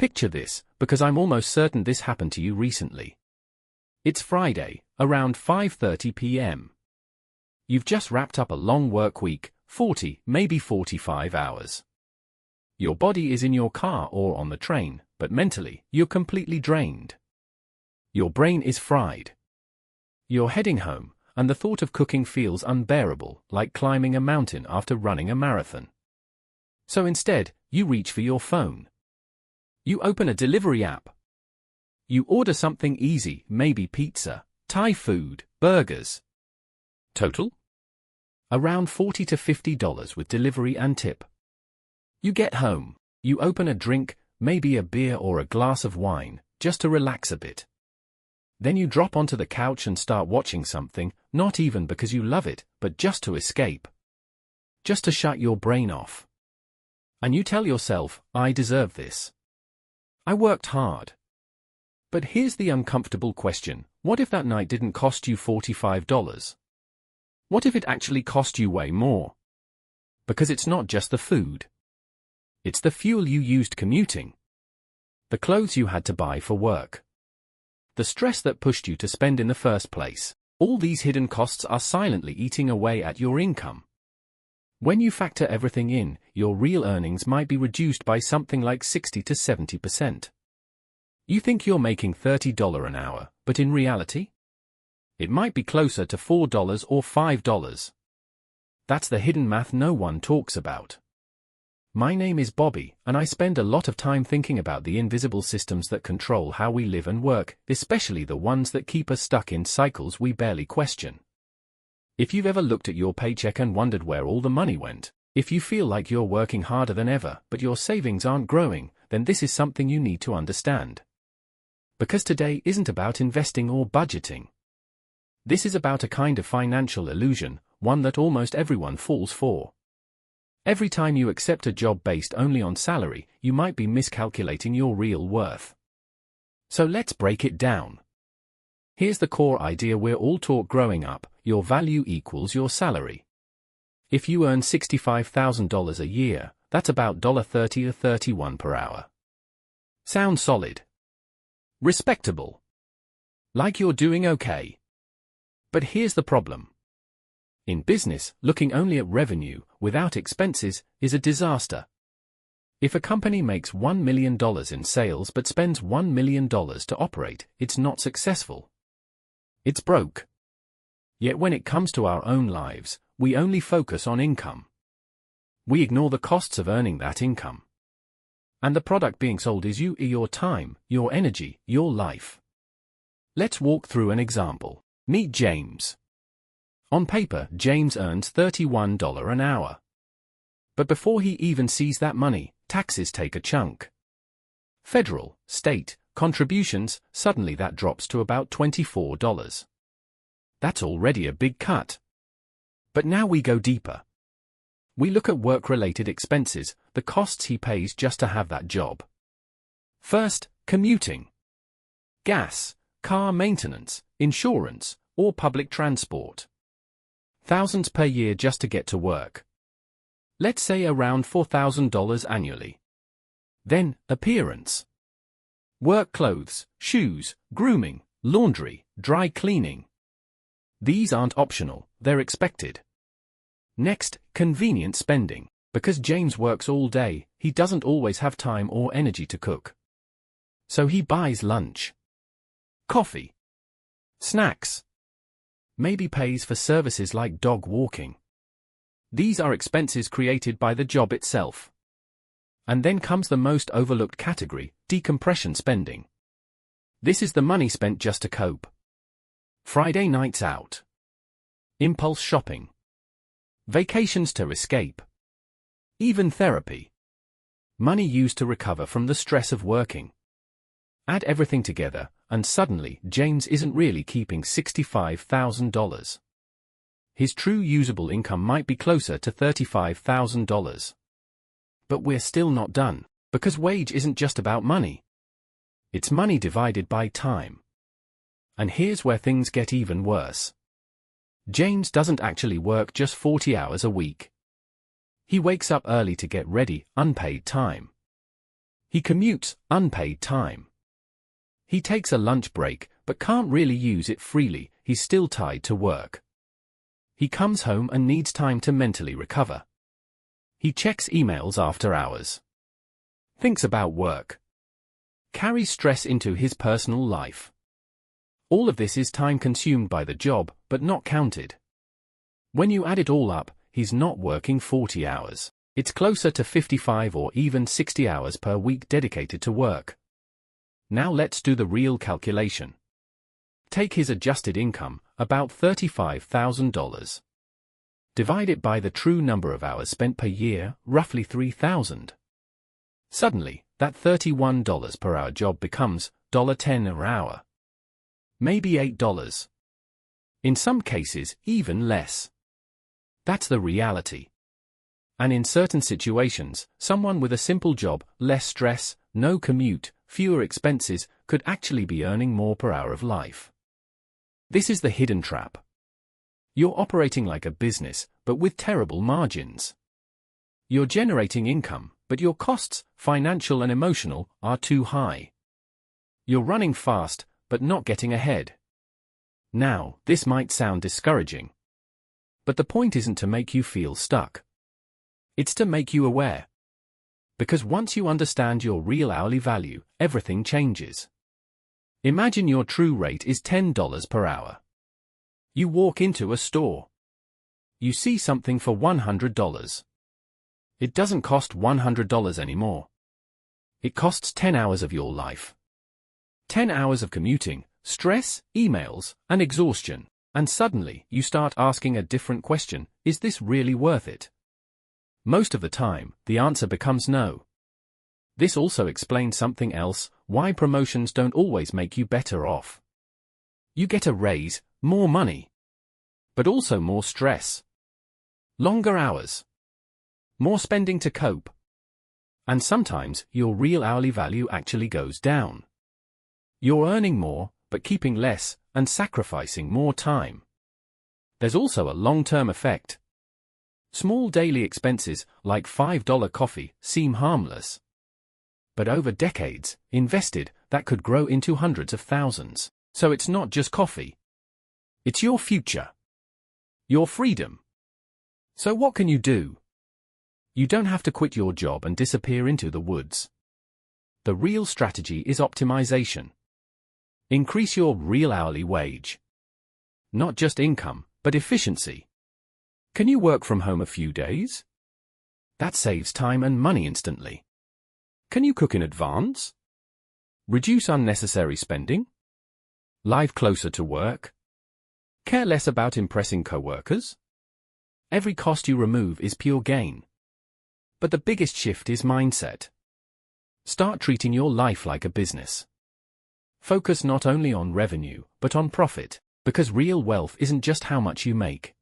Picture this, because I'm almost certain this happened to you recently. It's Friday, around 5:30 p.m. You've just wrapped up a long work week, 40, maybe 45 hours. Your body is in your car or on the train, but mentally, you're completely drained. Your brain is fried. You're heading home, and the thought of cooking feels unbearable, like climbing a mountain after running a marathon. So instead, you reach for your phone. You open a delivery app. You order something easy, maybe pizza, Thai food, burgers. Total? Around $40 to $50 with delivery and tip. You get home. You open a drink, maybe a beer or a glass of wine, just to relax a bit. Then you drop onto the couch and start watching something, not even because you love it, but just to escape. Just to shut your brain off. And you tell yourself, I deserve this. I worked hard. But here's the uncomfortable question, what if that night didn't cost you $45? What if it actually cost you way more? Because it's not just the food. It's the fuel you used commuting. The clothes you had to buy for work. The stress that pushed you to spend in the first place. All these hidden costs are silently eating away at your income. When you factor everything in, your real earnings might be reduced by something like 60 to 70%. You think you're making $30 an hour, but in reality? It might be closer to $4 or $5. That's the hidden math no one talks about. My name is Bobby, and I spend a lot of time thinking about the invisible systems that control how we live and work, especially the ones that keep us stuck in cycles we barely question. If you've ever looked at your paycheck and wondered where all the money went, if you feel like you're working harder than ever but your savings aren't growing, then this is something you need to understand. Because today isn't about investing or budgeting. This is about a kind of financial illusion, one that almost everyone falls for. Every time you accept a job based only on salary, you might be miscalculating your real worth. So let's break it down. Here's the core idea we're all taught growing up, your value equals your salary. If you earn $65,000 a year, that's about $30 to $31 per hour. Sounds solid. Respectable. Like you're doing okay. But here's the problem. In business, looking only at revenue, without expenses, is a disaster. If a company makes $1 million in sales but spends $1 million to operate, it's not successful. It's broke. Yet when it comes to our own lives, we only focus on income. We ignore the costs of earning that income. And the product being sold is you, your time, your energy, your life. Let's walk through an example. Meet James. On paper, James earns $31 an hour. But before he even sees that money, taxes take a chunk. Federal, state, contributions, suddenly that drops to about $24. That's already a big cut. But now we go deeper. We look at work-related expenses, the costs he pays just to have that job. First, commuting. Gas, car maintenance, insurance, or public transport. Thousands per year just to get to work. Let's say around $4,000 annually. Then, appearance. Work clothes, shoes, grooming, laundry, dry cleaning. These aren't optional, they're expected. Next, convenient spending. Because James works all day, he doesn't always have time or energy to cook. So he buys lunch. Coffee. Snacks. Maybe pays for services like dog walking. These are expenses created by the job itself. And then comes the most overlooked category, decompression spending. This is the money spent just to cope. Friday nights out. Impulse shopping. Vacations to escape. Even therapy. Money used to recover from the stress of working. Add everything together, and suddenly, James isn't really keeping $65,000. His true usable income might be closer to $35,000. But we're still not done, because wage isn't just about money. It's money divided by time. And here's where things get even worse. James doesn't actually work just 40 hours a week. He wakes up early to get ready, unpaid time. He commutes, unpaid time. He takes a lunch break, but can't really use it freely, he's still tied to work. He comes home and needs time to mentally recover. He checks emails after hours. Thinks about work. Carries stress into his personal life. All of this is time consumed by the job, but not counted. When you add it all up, he's not working 40 hours. It's closer to 55 or even 60 hours per week dedicated to work. Now let's do the real calculation. Take his adjusted income, about $35,000. Divide it by the true number of hours spent per year, roughly 3,000. Suddenly, that $31 per hour job becomes $10 an hour. Maybe $8. In some cases, even less. That's the reality. And in certain situations, someone with a simple job, less stress, no commute, fewer expenses, could actually be earning more per hour of life. This is the hidden trap. You're operating like a business, but with terrible margins. You're generating income, but your costs, financial and emotional, are too high. You're running fast, but not getting ahead. Now, this might sound discouraging. But the point isn't to make you feel stuck. It's to make you aware. Because once you understand your real hourly value, everything changes. Imagine your true rate is $10 per hour. You walk into a store. You see something for $100. It doesn't cost $100 anymore. It costs 10 hours of your life. 10 hours of commuting, stress, emails, and exhaustion. And suddenly, you start asking a different question: is this really worth it? Most of the time, the answer becomes no. This also explains something else: why promotions don't always make you better off. You get a raise, more money. But also more stress. Longer hours. More spending to cope. And sometimes, your real hourly value actually goes down. You're earning more, but keeping less, and sacrificing more time. There's also a long-term effect. Small daily expenses, like $5 coffee, seem harmless. But over decades, invested, that could grow into hundreds of thousands. So it's not just coffee. It's your future. Your freedom. So what can you do? You don't have to quit your job and disappear into the woods. The real strategy is optimization. Increase your real hourly wage. Not just income, but efficiency. Can you work from home a few days? That saves time and money instantly. Can you cook in advance? Reduce unnecessary spending? Live closer to work? Care less about impressing coworkers? Every cost you remove is pure gain. But the biggest shift is mindset. Start treating your life like a business. Focus not only on revenue, but on profit, because real wealth isn't just how much you make.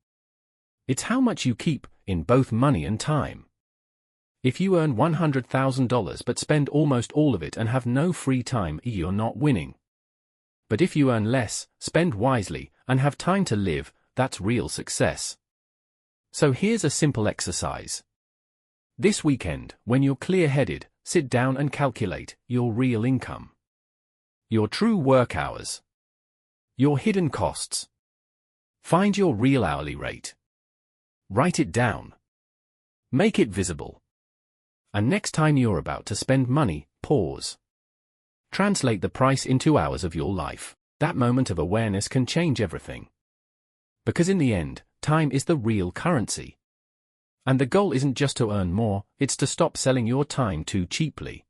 It's how much you keep, in both money and time. If you earn $100,000 but spend almost all of it and have no free time, you're not winning. But if you earn less, spend wisely, and have time to live, that's real success. So here's a simple exercise. This weekend, when you're clear-headed, sit down and calculate your real income. Your true work hours. Your hidden costs. Find your real hourly rate. Write it down. Make it visible. And next time you're about to spend money, pause. Translate the price into hours of your life. That moment of awareness can change everything. Because in the end, time is the real currency. And the goal isn't just to earn more, it's to stop selling your time too cheaply.